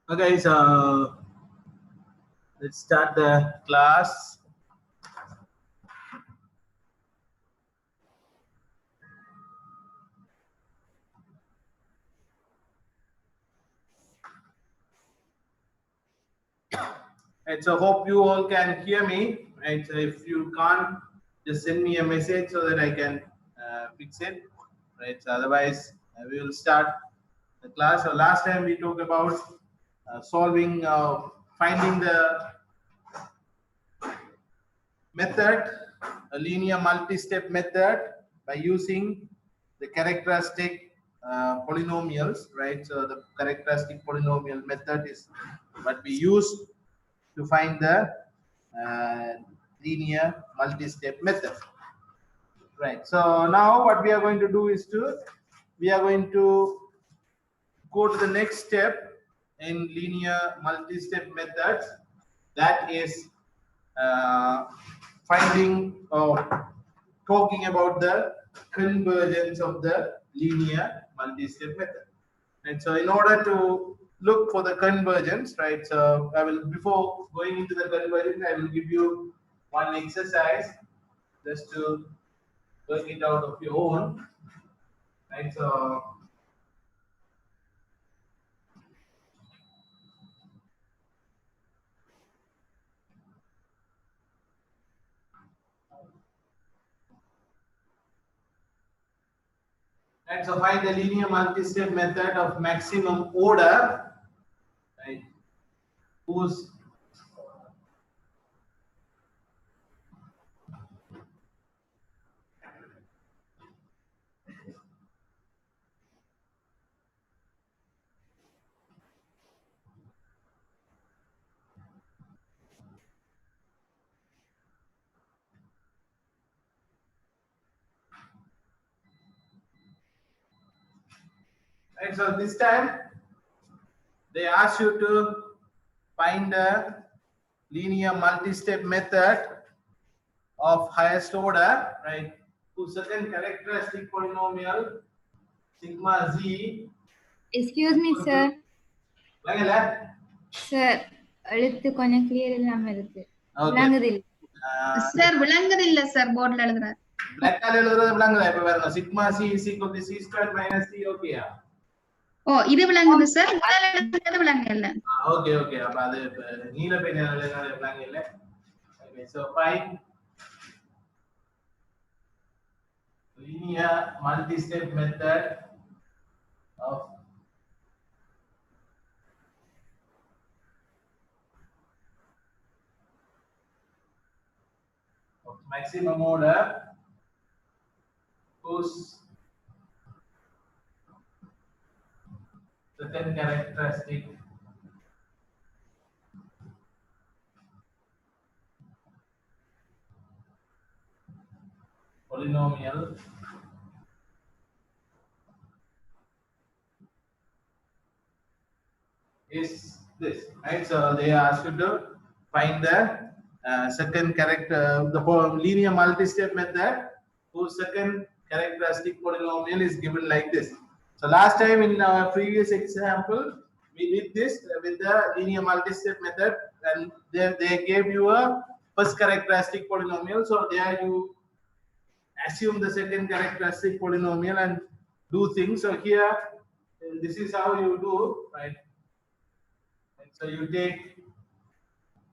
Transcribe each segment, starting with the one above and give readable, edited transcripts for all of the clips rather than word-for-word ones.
Okay, so let's start the class. And so hope you all can hear me. And so if you can't, just send me a message so that I can fix it. Right. So otherwise, we will start the class. So last time we talked about finding the method, a linear multi-step method by using the characteristic polynomials, right? So the characteristic polynomial method is what we use to find the uh, linear multi-step method, right? So now what we are going to do is we are going to go to the next step in linear multi-step methods, that is uh, finding or talking about the convergence of the linear multi-step method. And so in order to look for the convergence, right, so I will, before going into the convergence, I will give you one exercise just to work it out of your own, right? So right, so find the linear multi-step method of maximum order, right, whose right. So this time they ask you to find a linear multi-step method of highest order, right, whose certain characteristic polynomial sigma z Excuse me, equal sir. to விளங்கல? Sir, எழுத்து கொஞ்சம் clear இல்லாம இருக்கு. Okay. விளங்குதில்ல. Sir விளங்குதில்ல sir போர்ட்ல எழுதுறாரு. black ஆல எழுதுறது விளங்குதா? இப்ப பாருங்க sigma c is equal to c squared minus c, ஓகேயா? ஓ இது விளங்குது சார், முதல்ல எழுதுறது விளங்கல. ஓகே ஓகே, அப்ப அது நீல பெயினால எழுதுறது விளங்கல. Okay, so find linear multi-step method of maximum order whose certain characteristic polynomial is this, right? So they ask you to find the second character, the linear multi-step method whose second characteristic polynomial is given like this. So last time in our previous example, we did this with the linear multi-step method, and they gave you a first characteristic polynomial. So there you assume the second characteristic polynomial and do things. So here, this is how you do, right? And so you take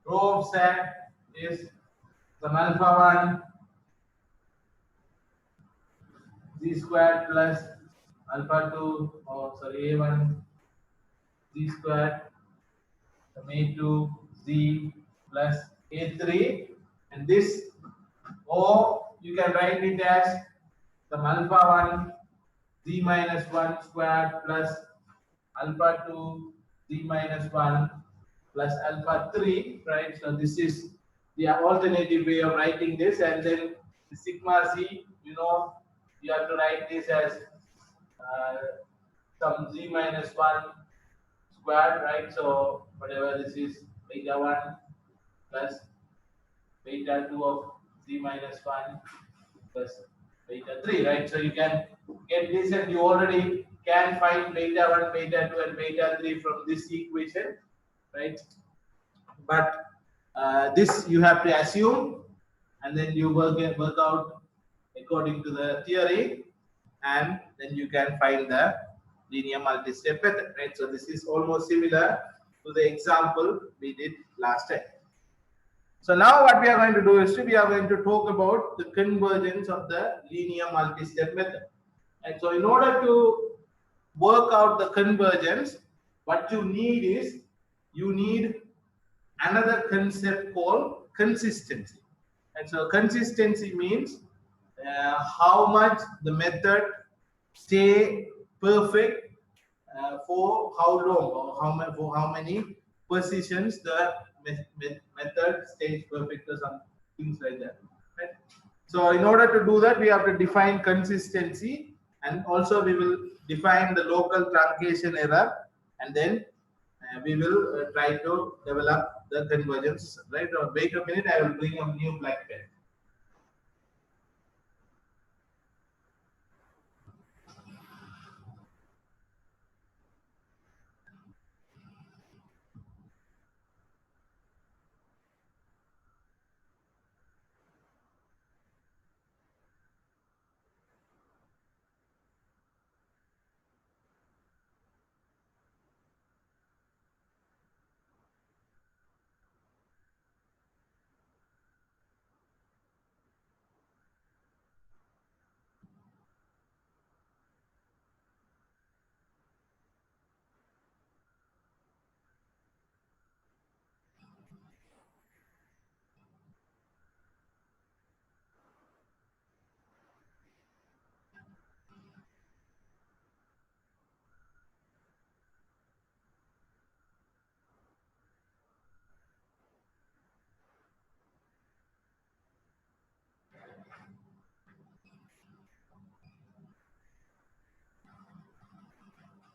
row of set is some alpha 1 z squared plus alpha 2, or sorry, a1 z squared, some a2 z plus a3, and this, or you can write it as some alpha 1 z minus 1 squared plus alpha 2 z minus 1 plus alpha 3, right? So this is the alternative way of writing this, and then the sigma z, you know, you have to write this as some z minus 1 squared, right? So whatever this is, beta 1 plus beta 2 of z minus 1 plus beta 3, right? So you can get this, and you already can find beta 1, beta 2, and beta 3 from this equation, right? But this you have to assume, and then you work out according to the theory, and then you can find the linear multi-step method, right? So this is almost similar to the example we did last time. So now what we are going to do is we are going to talk about the convergence of the linear multi-step method. And so in order to work out the convergence, what you need is you need another concept called consistency. And so consistency means how much the method stay perfect for how long, or for how many positions the method stays perfect, or some things like that, right? So in order to do that, we have to define consistency, and also we will define the local truncation error, and then we will try to develop the convergence, right? Or wait a minute, I will bring a new black pen.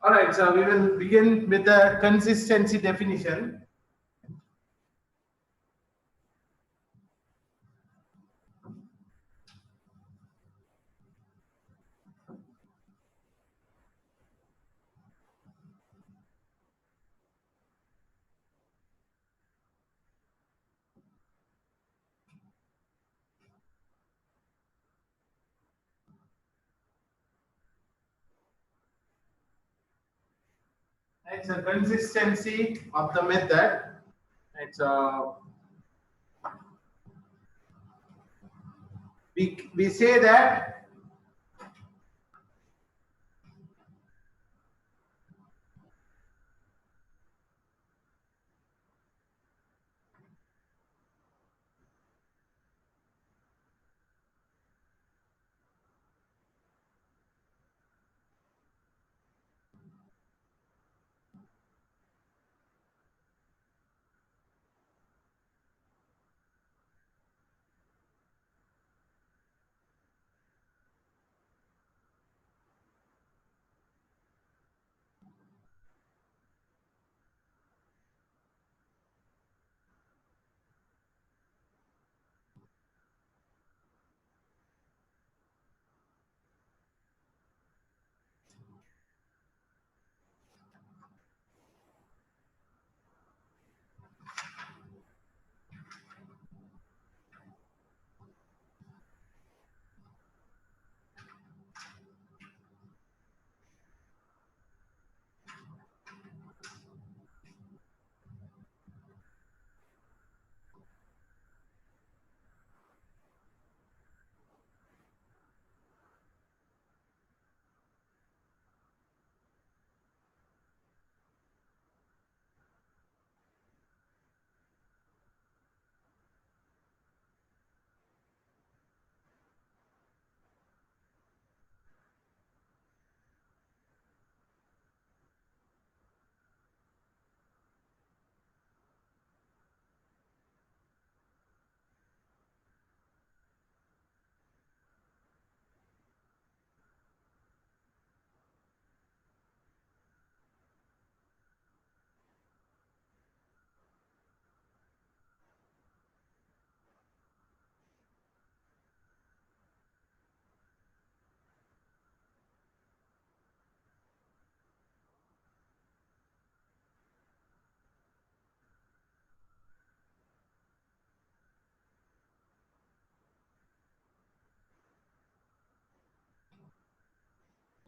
All right, so we will begin with the consistency definition. Right, so consistency of the method. Right, so we say that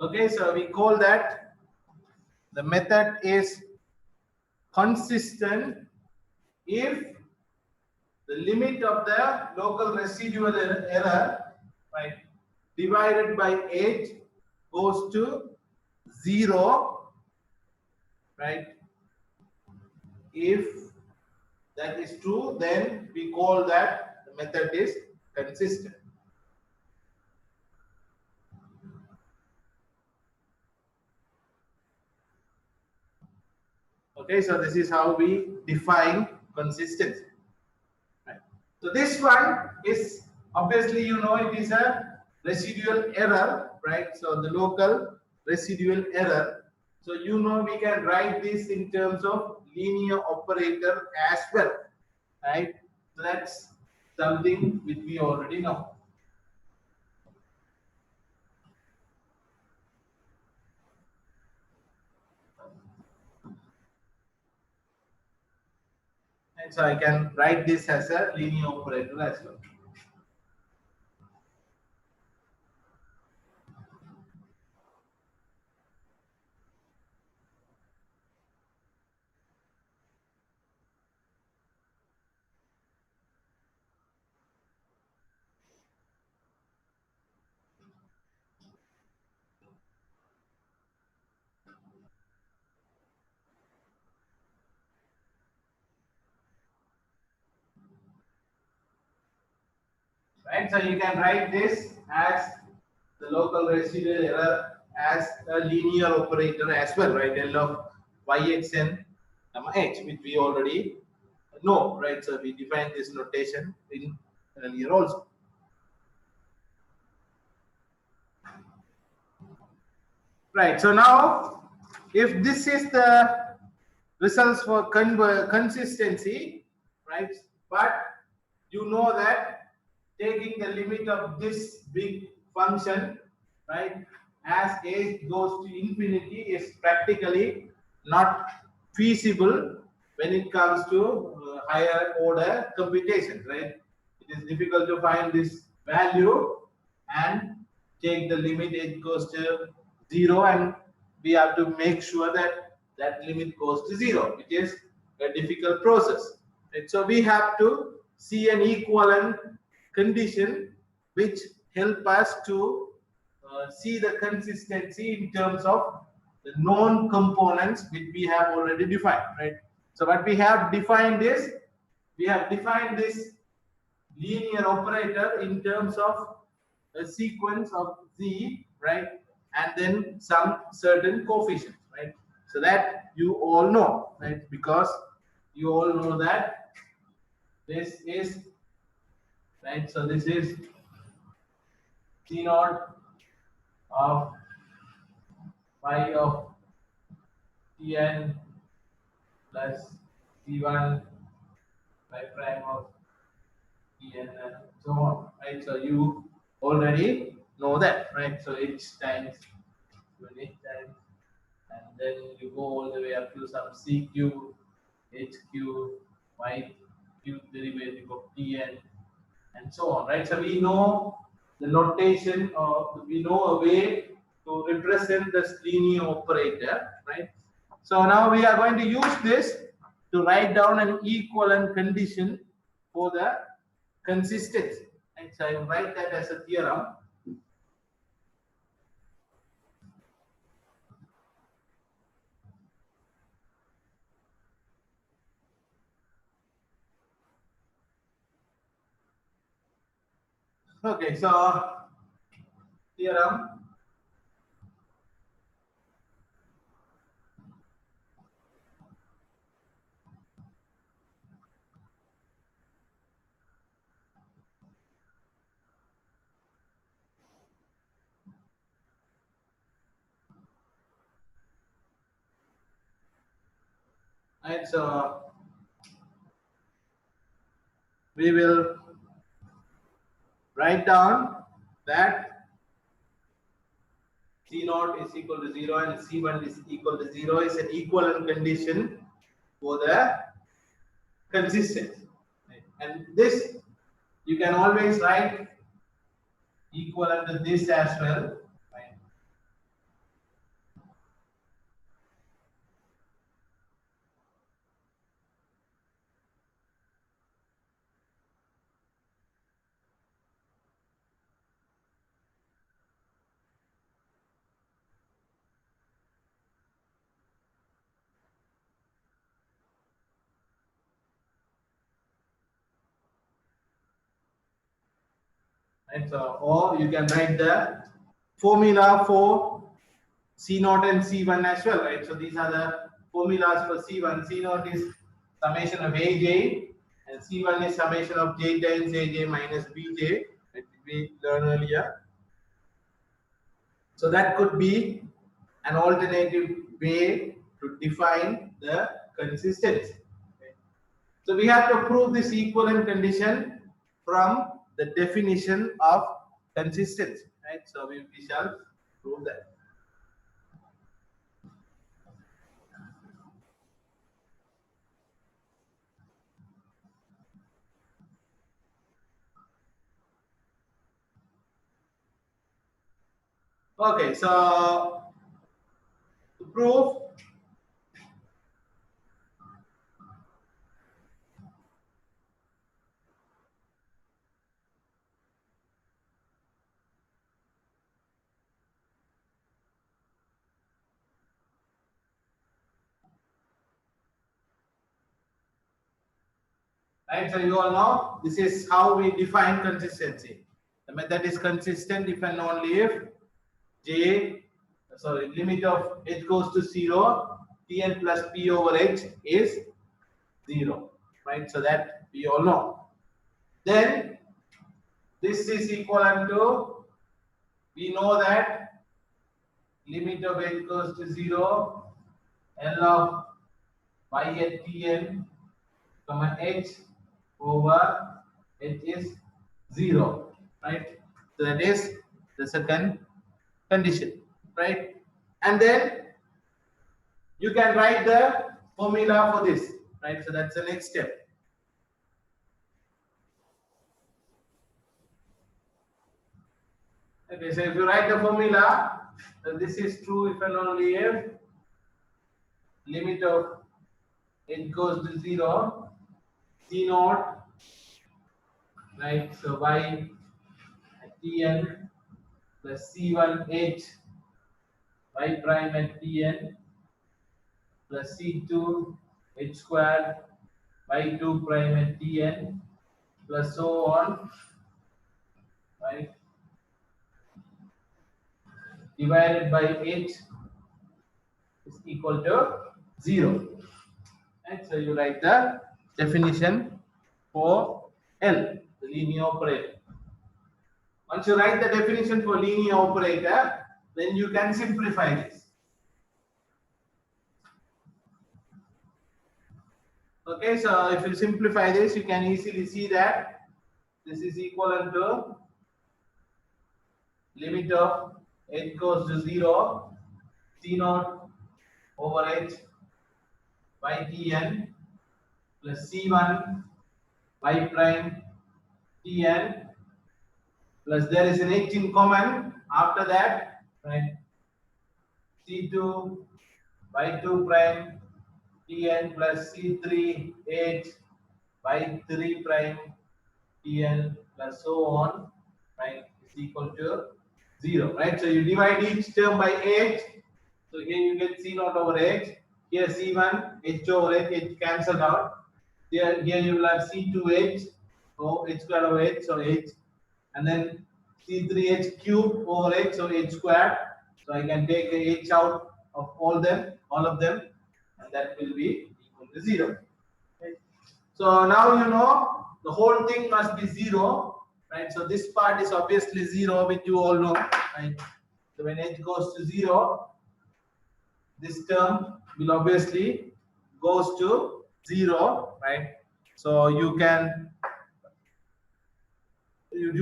Okay, so we call that the method is consistent if the limit of the local residual error, right, divided by 8 goes to 0, right? If that is true, then we call that the method is consistent. Okay, so this is how we define consistency. Right. So this one is obviously, you know, it is a residual error, right? So the local residual error. So you know we can write this in terms of linear operator as well, right? So that's something which we already know. And so I can write this as a linear operator as well. Right, so you can write this as the local residual error as a linear operator as well, right? L of yxn comma h, which we already know, right? So we define this notation in earlier also. Right, so now if this is the results for consistency, right? But you know that taking the limit of this big function, right, as h goes to infinity is practically not feasible when it comes to higher order computation, right? It is difficult to find this value and take the limit h goes to 0, and we have to make sure that that limit goes to 0, which is a difficult process. Right? So we have to see an equivalent condition which help us to see the consistency in terms of the known components which we have already defined, right? So what we have defined is, we have defined this linear operator in terms of a sequence of z, right, and then some certain coefficients, right? So that you all know, right, because you all know that this is, right, so this is c naught of y of tn plus c1 y prime of tn and so on, right? So you already know that, right? So h times h times, and then you go all the way up to some c cube, h cube, y cube derivative of tn, and so on, right? So we know the notation, or we know a way to represent this linear operator, right? So now we are going to use this to write down an equivalent condition for the consistency. Right? So I will write that as a theorem. Okay, so theorem. Right, so we will write down that c naught is equal to 0 and c1 is equal to 0 is an equivalent condition for the consistency. Right? And this you can always write equivalent to this as well. Right? right? So, or you can write the formula for C0 and C1 as well, right? So these are the formulas for C1. C0 is summation of Aj, and C1 is summation of J times Aj minus Bj, that we learned earlier. So that could be an alternative way to define the consistency. Okay. So we have to prove this equivalent condition from the definition of consistency, right? So we shall prove that. Okay, so to prove right, so you all know this is how we define consistency. The method is consistent if and only if limit of h goes to 0, Tn plus P over h is 0, right? So that we all know. Then this is equivalent to, we know that limit of h goes to 0, L of y at Tn comma h over h is 0, right? So that is the second condition, right? And then you can write the formula for this, right? So that's the next step. Okay, so if you write the formula, then this is true if and only if limit of h goes to 0, C0, right? So y at Tn plus C1h y prime at Tn plus C2 h squared y2 prime at Tn plus so on, right? Divided by h is equal to 0. And so you write the definition for L, the linear operator. Once you write the definition for linear operator, then you can simplify this. Okay, so if you simplify this, you can easily see that this is equivalent to limit of h goes to 0, C0 over h by Tn plus C1 y prime Tn plus there is an h in common after that, right? C2 y2 prime Tn plus C3 h y3 prime Tn plus so on, right, is equal to 0, right? So you divide each term by h. So here you get C0 over h. Here C1 h over h cancelled out. Here you will have C2h, so h squared over h, so h, and then C3h cubed over h, so h squared. So I can take the h out of all of them, and that will be equal to 0. Okay. So now you know the whole thing must be 0, right? So this part is obviously 0, which you all know, right? So when h goes to 0, this term will obviously goes to 0, right? So you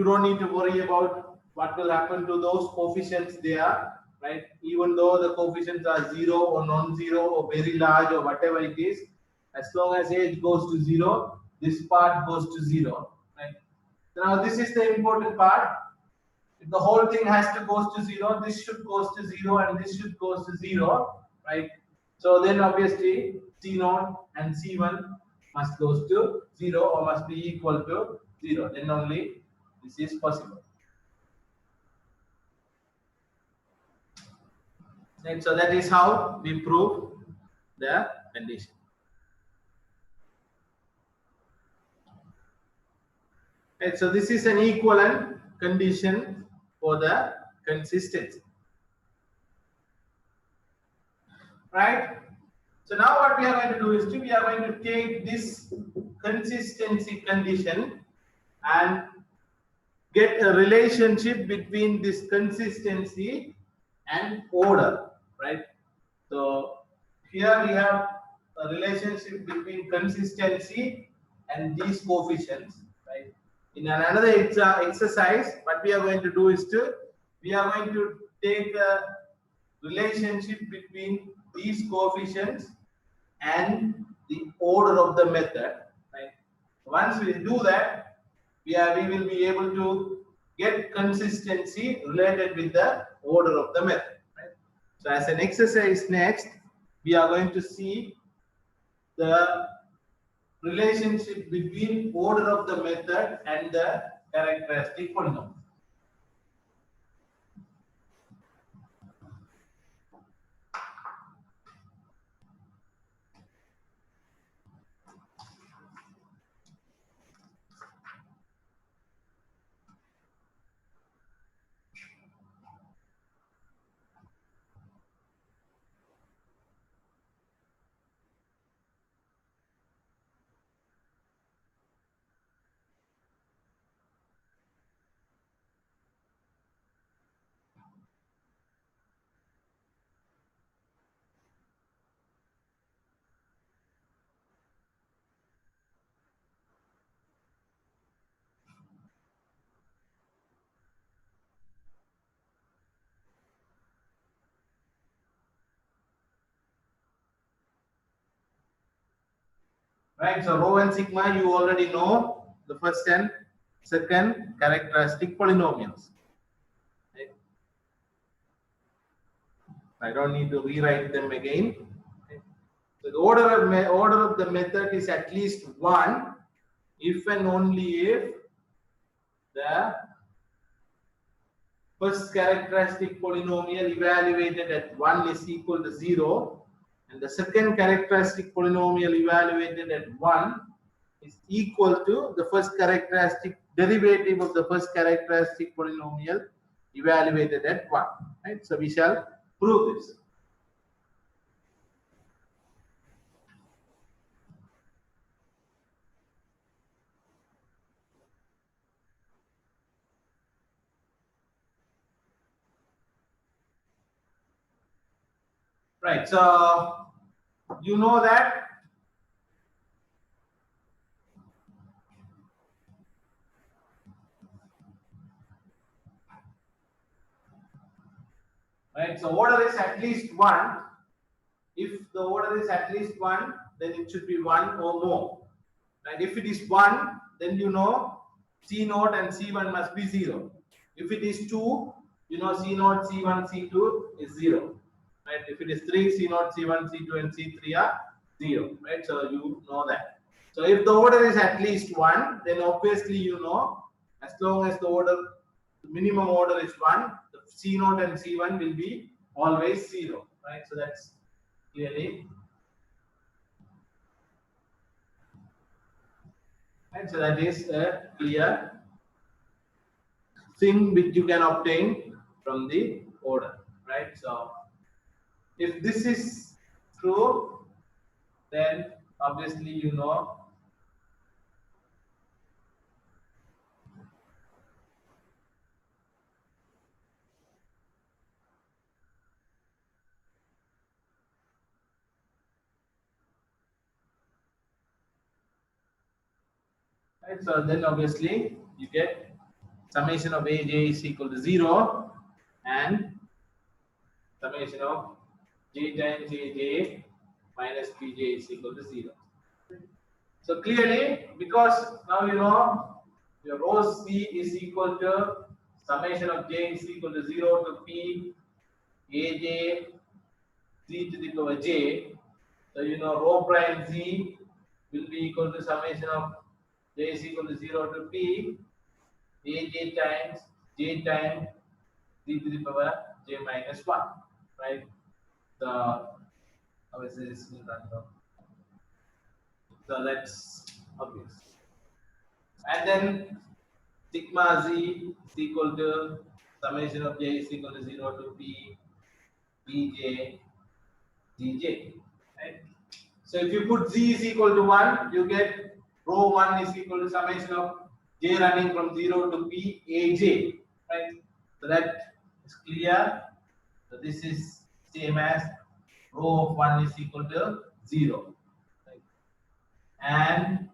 don't need to worry about what will happen to those coefficients there, right? Even though the coefficients are 0 or non-zero or very large or whatever it is, as long as h goes to 0, this part goes to 0, right? Now this is the important part. If the whole thing has to goes to 0, this should goes to 0 and this should goes to 0, right? So then obviously C0 and C1 must goes to 0 or must be equal to 0. Then only this is possible. Right, so that is how we prove the condition. Right, so this is an equivalent condition for the consistency. Right? So now what we are going to do is we are going to take this consistency condition and get a relationship between this consistency and order, right? So here we have a relationship between consistency and these coefficients, right? In another exercise, what we are going to do is we are going to take a relationship between these coefficients and the order of the method, right? Once we do that, we will be able to get consistency related with the order of the method, right? So as an exercise next, we are going to see the relationship between order of the method and the characteristic polynomial. Right, so rho and sigma you already know, the first and second characteristic polynomials. Right? I don't need to rewrite them again. Okay. So the order of the method is at least 1 if and only if the first characteristic polynomial evaluated at 1 is equal to 0 and the second characteristic polynomial evaluated at 1 is equal to the first characteristic derivative of the first characteristic polynomial evaluated at 1, right? So we shall prove this. Right, so you know that right, so order is at least 1. If the order is at least 1, then it should be 1 or more. Right, if it is 1, then you know C0 and C1 must be 0. If it is 2, you know C0, C1, C2 is 0. Right, if it is 3, C0, C1, C2 and C3 are 0. Right, so you know that. So if the order is at least 1, then obviously you know as long as the minimum order is 1, the C0 and C1 will be always 0. Right, so that's clearly. And so that is a clear thing which you can obtain from the order, right? So if this is true, then obviously you know right? So then obviously you get summation of aj is equal to 0 and summation of j times aj minus pj is equal to 0. So clearly, because now you know your rho c is equal to summation of j is equal to 0 to p aj z to the power j. So you know rho prime z will be equal to summation of j is equal to 0 to p aj times j times z to the power j minus 1, right? So obviously this is random. So that's obvious. And then sigma z is equal to summation of j is equal to 0 to p bj dj, right? So if you put z is equal to 1, you get rho 1 is equal to summation of j running from 0 to p aj, right? So that is clear. So this is same as rho of 1 is equal to 0, right? And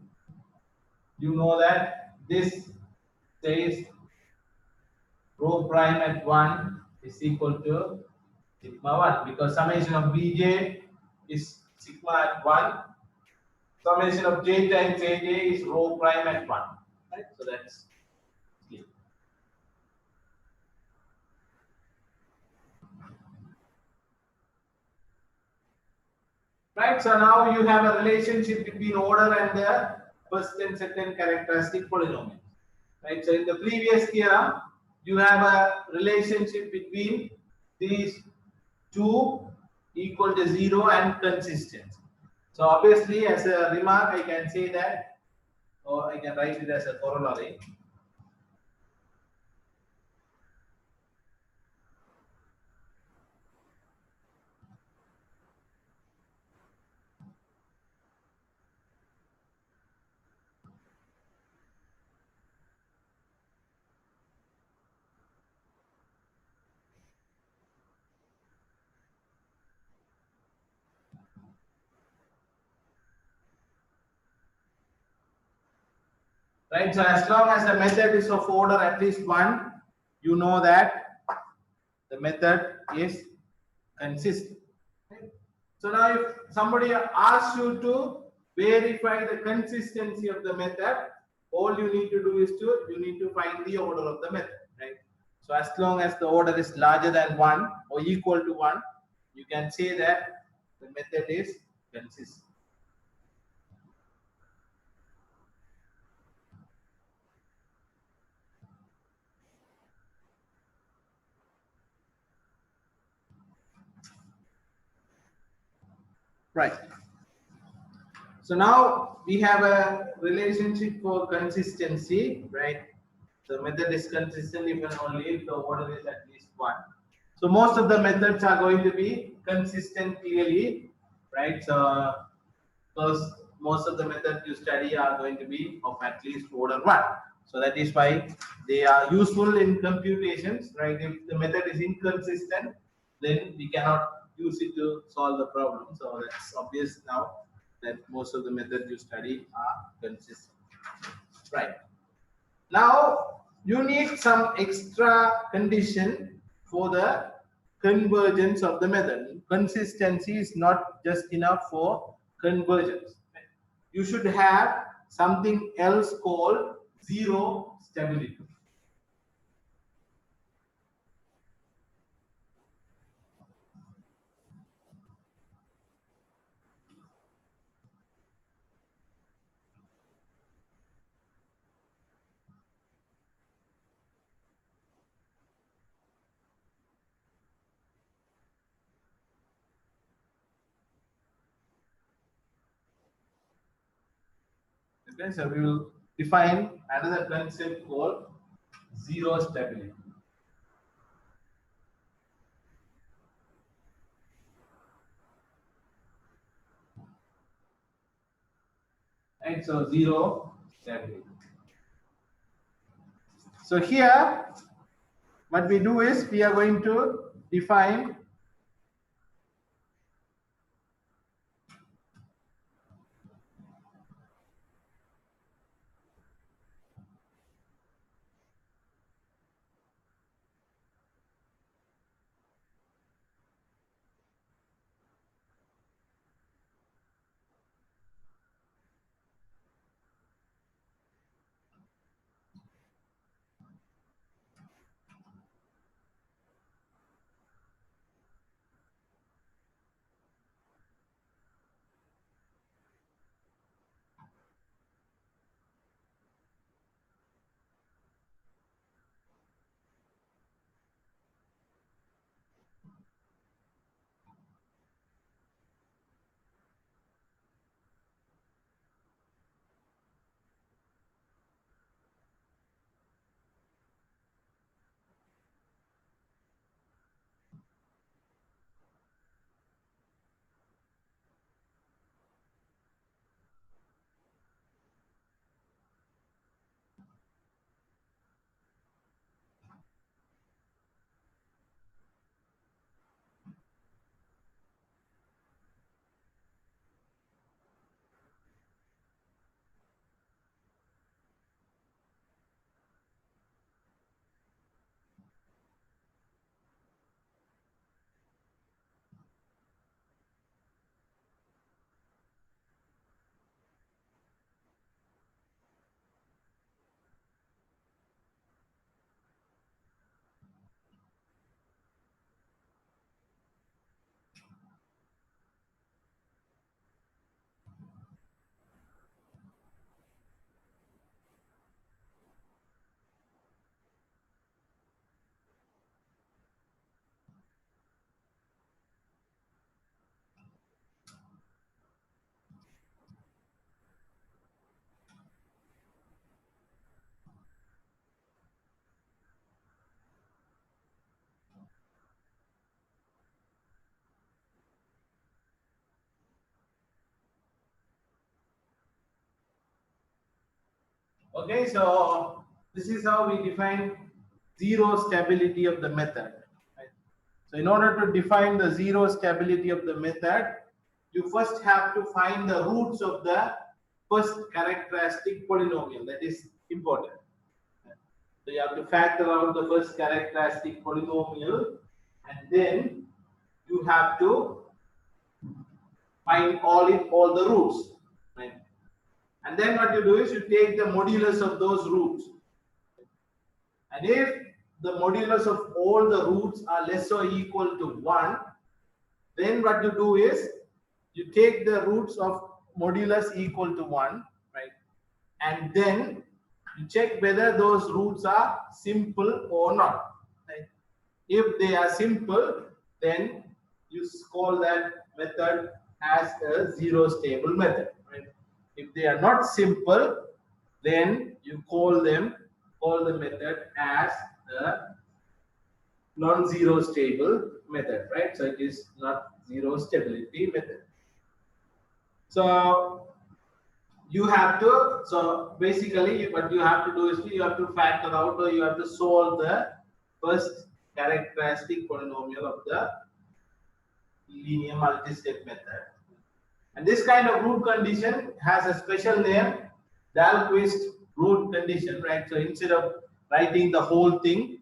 you know that this says rho prime at 1 is equal to sigma 1 because summation of bj is sigma at 1. Summation of j times aj is rho prime at 1. Right? So that's clear. Right, so now you have a relationship between order and the first and second characteristic polynomial. Right, so in the previous theorem, you have a relationship between these two equal to 0 and consistency. So obviously, as a remark, I can say that, or I can write it as a corollary. Right, so as long as the method is of order at least 1, you know that the method is consistent. So now if somebody asks you to verify the consistency of the method, all you need to do is you need to find the order of the method, right? So as long as the order is larger than 1 or equal to 1, you can say that the method is consistent. Right. So now we have a relationship for consistency, right? The method is consistent if and only if the order is at least 1. So most of the methods are going to be consistent clearly, right? So because most of the methods you study are going to be of at least order 1. So that is why they are useful in computations, right? If the method is inconsistent, then we cannot use it to solve the problem. So that's obvious now that most of the methods you study are consistent. Right. Now you need some extra condition for the convergence of the method. Consistency is not just enough for convergence. You should have something else called zero stability. Okay, so we will define another concept called zero stability. Right, so zero stability. So here, what we do is we are going to define Okay, so this is how we define zero stability of the method. Right? So in order to define the zero stability of the method, you first have to find the roots of the first characteristic polynomial. That is important. So you have to factor out the first characteristic polynomial, and then you have to find all the roots. Right? And then what you do is you take the modulus of those roots. And if the modulus of all the roots are less or equal to 1, then what you do is you take the roots of modulus equal to 1, right? And then you check whether those roots are simple or not. Right? If they are simple, then you call that method as a zero stable method. Right? If they are not simple, then you call the method as a non-zero stable method, right? So it is not zero stability method. So you have to, so basically what you have to do is you have to factor out, or you have to solve the first characteristic polynomial of the linear multi-step method. And this kind of root condition has a special name, Dahlquist root condition, right? So instead of writing the whole thing,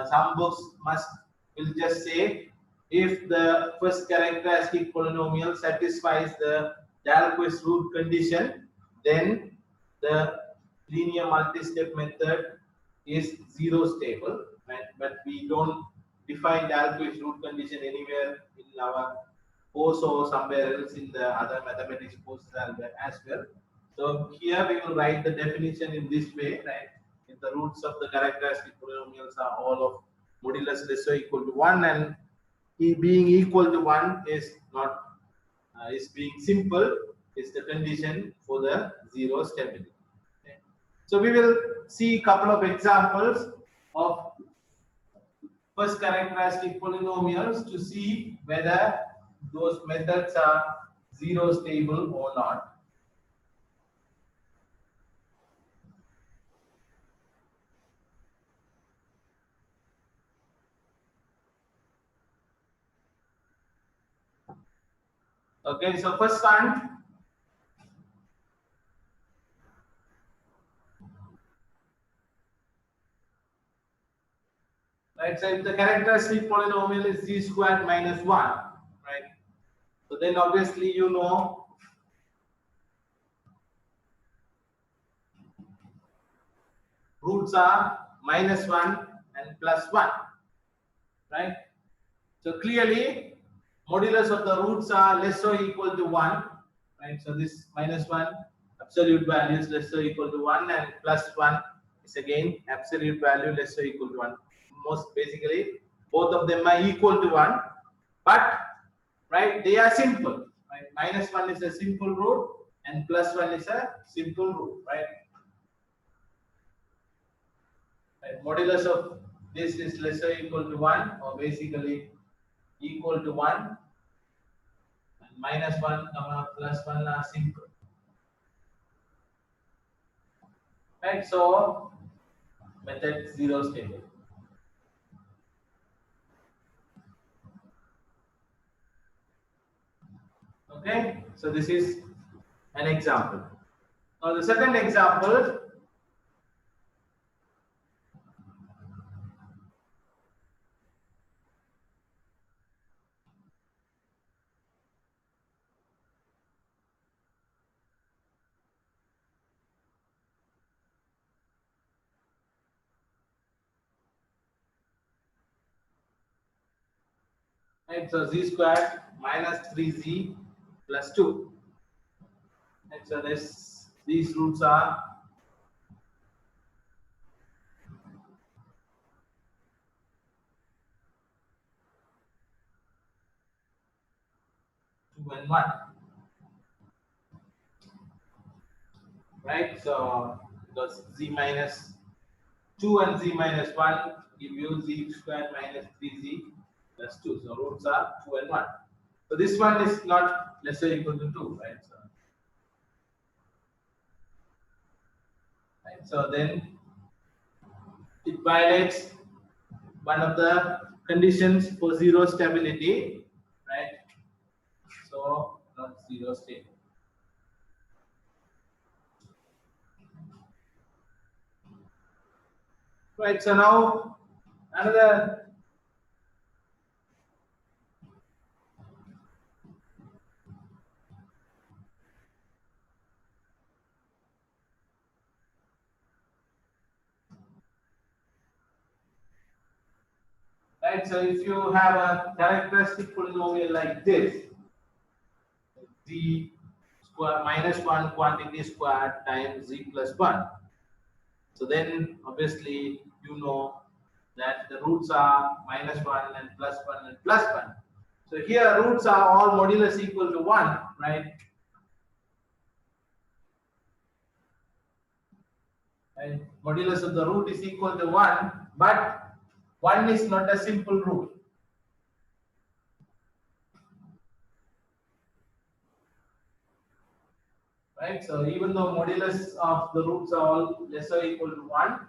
some books will just say if the first characteristic polynomial satisfies the Dahlquist root condition, then the linear multi-step method is zero stable, right? But we don't define Dahlquist root condition anywhere in our course or somewhere else in the other mathematics courses as well. So here we will write the definition in this way, right? If the roots of the characteristic polynomials are all of modulus less or equal to 1, and being equal to 1 is not is being simple, is the condition for the zero stability. Okay. So we will see a couple of examples of first characteristic polynomials to see whether those methods are zero stable or not. Okay, so first one, right? So if the characteristic polynomial is z squared minus 1, right? So then obviously you know roots are minus 1 and plus 1, right? So clearly modulus of the roots are less or equal to 1, right? So this minus 1 absolute value is less or equal to 1, and plus 1 is again absolute value less or equal to 1. Most basically both of them are equal to 1, but right, they are simple, right? Minus 1 is a simple root and plus 1 is a simple root, right? Right? Modulus of this is less or equal to 1, or basically equal to 1, and minus 1 comma plus 1 are simple, right? So method zero stable. Okay, so this is an example. Now the second example, right? So z squared minus 3z plus 2. And so these roots are two and 1, right? So because z minus 2 and z minus 1 give you z squared minus 3z plus 2. So roots are 2 and 1. So this one is not less or equal to 2, right? So, right? So then it violates one of the conditions for zero stability, right? So not zero state. Right, so now another right, so if you have a characteristic polynomial like this, z square minus 1 quantity squared times z plus 1. So then obviously you know that the roots are minus 1 and plus 1 and plus 1. So here roots are all modulus equal to 1, right? And modulus of the root is equal to 1, but 1 is not a simple root. Right? So even though modulus of the roots are all less or equal to 1,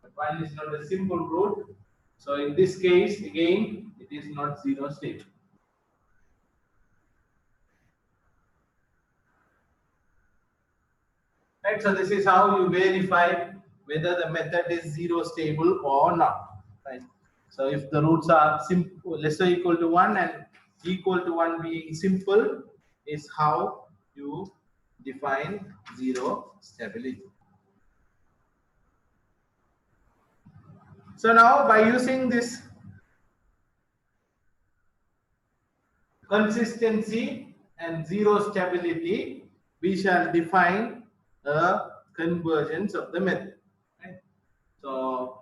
but 1 is not a simple root. So in this case, again, it is not zero state. Right? So this is how you verify whether the method is zero stable or not. Right? So if the roots are simple, less or equal to 1 and equal to 1 being simple, is how you define zero stability. So now by using this consistency and zero stability, we shall define the convergence of the method. Right? So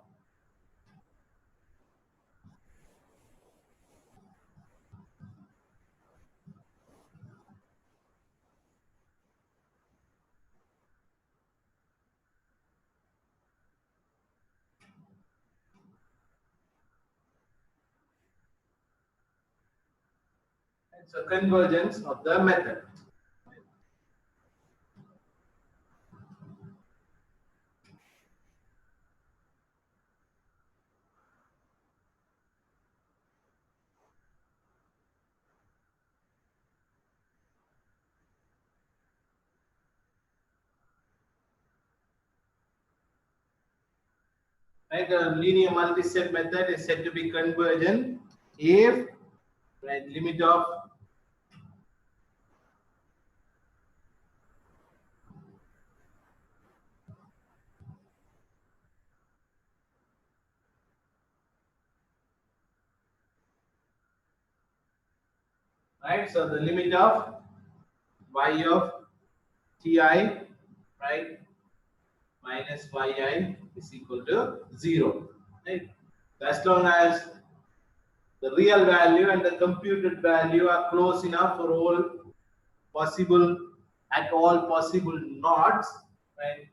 it's a convergence of the method. Right, a linear multi-step method is said to be convergent if, right, limit of right, so the limit of y of ti, right, minus yi is equal to 0, right? As long as the real value and the computed value are close enough for all possible nodes, right?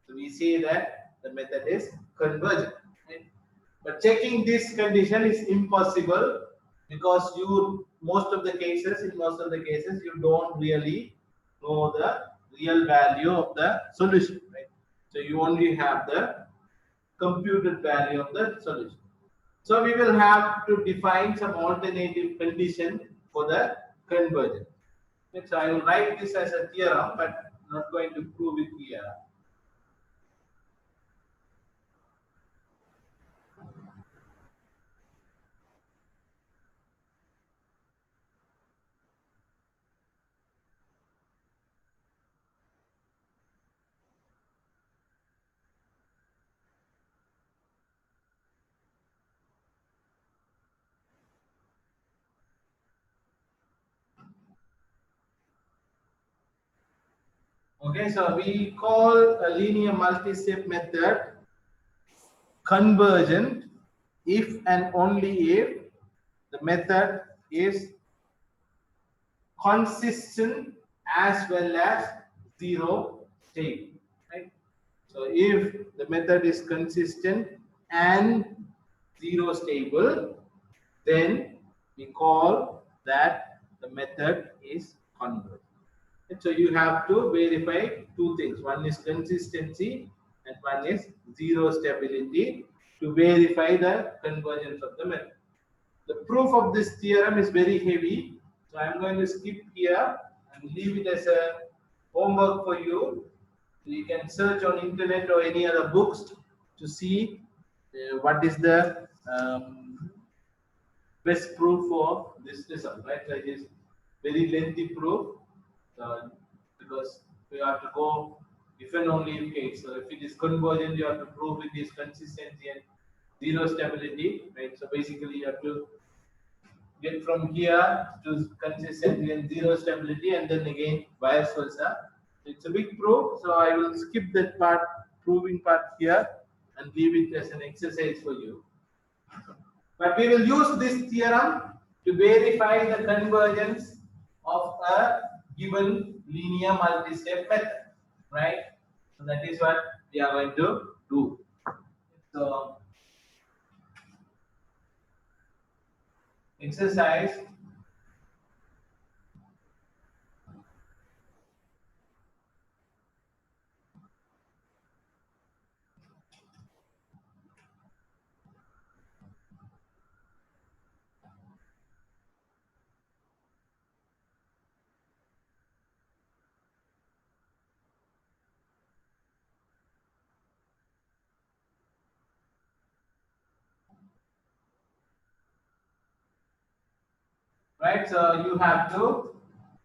So we say that the method is convergent. Right? But checking this condition is impossible because in most of the cases you don't really know the real value of the solution, right? So you only have the computed value of the solution. So we will have to define some alternative condition for the convergence. So I will write this as a theorem, but not going to prove it here. Okay, so we call a linear multi-step method convergent if and only if the method is consistent as well as zero stable, right? So if the method is consistent and zero stable, then we call that the method is convergent. So you have to verify two things. One is consistency and one is zero stability to verify the convergence of the method. The proof of this theorem is very heavy, so I'm going to skip here and leave it as a homework for you. So you can search on internet or any other books to see what is the best proof for this result, right? So it is very lengthy proof, because you have to go if and only if case. So if it is convergent, you have to prove it is consistency and zero stability, right? So basically, you have to get from here to consistency and zero stability, and then again vice versa. It's a big proof, so I will skip that part, proving part here, and leave it as an exercise for you. But we will use this theorem to verify the convergence of a given linear multi-step method, right? So that is what we are going to do. So exercise right? So you have to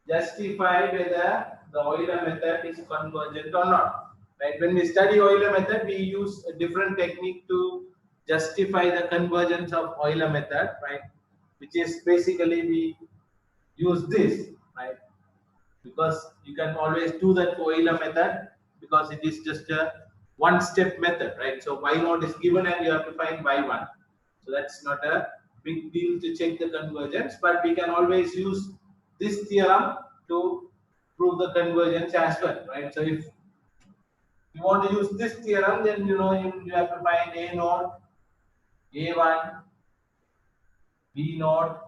justify whether the Euler method is convergent or not, right? When we study Euler method, we use a different technique to justify the convergence of Euler method, right? Which is basically we use this, right? Because you can always do that for Euler method because it is just a one-step method, right? So y0 is given and you have to find y1. So that's not a big deal to check the convergence, but we can always use this theorem to prove the convergence as well, right? So if you want to use this theorem, then you have to find a0, a1, b0,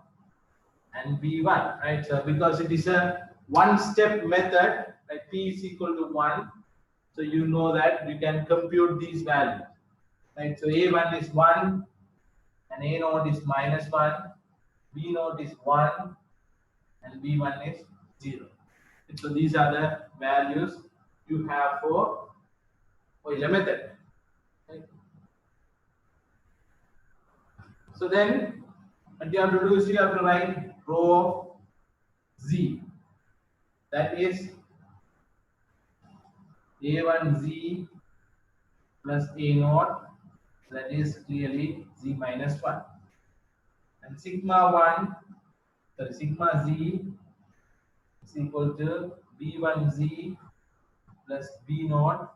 and b1, right? So because it is a one-step method, like p is equal to 1, so you know that you can compute these values, right? So a1 is 1, and a0 is -1, b0 is 1, and b1 is 0. So these are the values you have for Euler method. Right? So then what you have to do is you have to write rho of z. That is a1z plus a0, that is clearly z minus 1. And sigma z is equal to b1z plus b0,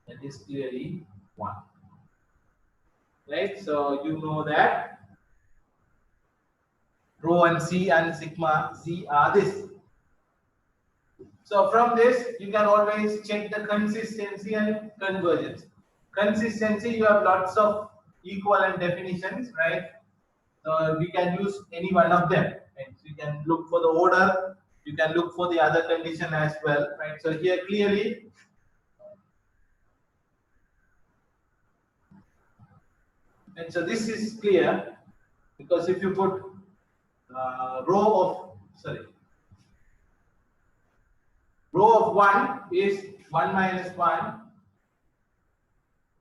that is clearly 1. Right? So you know that rho and c and sigma z are this. So from this, you can always check the consistency and convergence. Consistency, you have lots of equivalent definitions, right? So we can use any one of them. Right? So you can look for the order, you can look for the other condition as well, right? So here clearly, and so this is clear because if you put rho of 1 is 1 minus 1,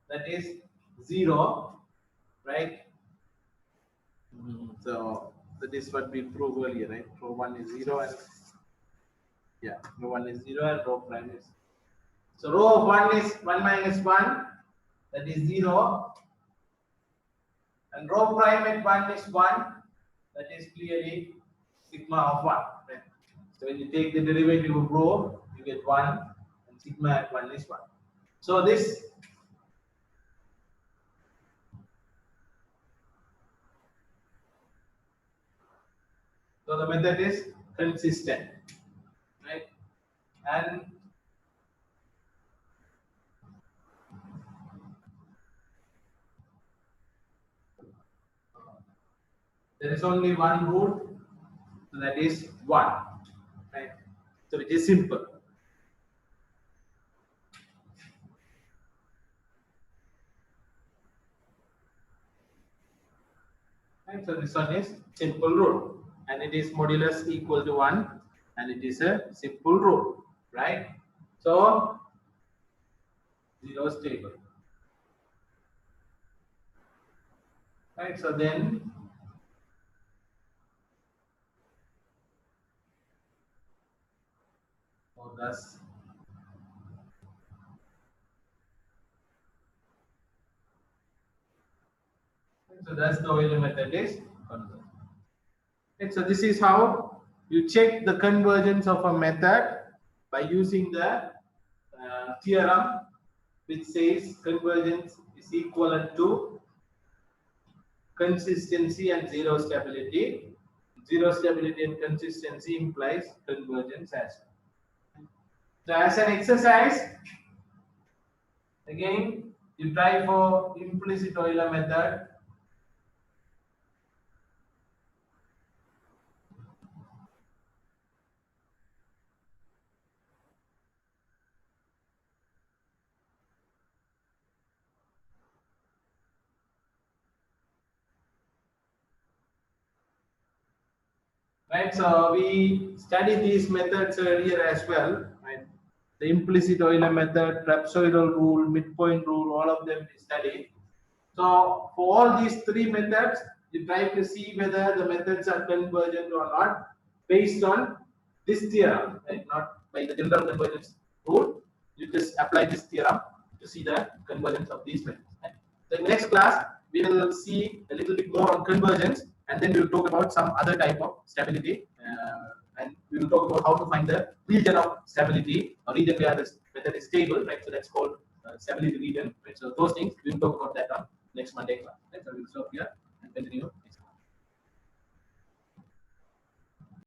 that is 0, right? So that is what we proved earlier, right? Rho 1 is 0 and rho 1 is 0 and rho prime is. So rho of 1 is 1 minus 1, that is 0, and rho prime at 1 is 1, that is clearly sigma of 1. Right? So when you take the derivative of rho, you get 1, and sigma at 1 is 1. So this so the method is consistent, right? And there is only one root, so that is 1, right? So it is simple. Right? So this one is simple rule, and it is modulus equal to 1, and it is a simple rule, right? So 0 stable. Right, so then thus the Euler method is converged. Right, so this is how you check the convergence of a method by using the theorem which says convergence is equivalent to consistency and zero stability. Zero stability and consistency implies convergence as well. So as an exercise, again you try for implicit Euler method. Right, so we studied these methods earlier as well, right? The implicit Euler method, trapezoidal rule, midpoint rule, all of them we studied. So for all these three methods, you try to see whether the methods are convergent or not based on this theorem, right? Not by the general convergence rule. You just apply this theorem to see the convergence of these methods. Right? The next class we will see a little bit more on convergence, and then we will talk about some other type of stability, and we will talk about how to find the region of stability or region where the method is stable, right? So that's called stability region, right? So those things we will talk about that on next Monday class. Right? So we will stop here and continue.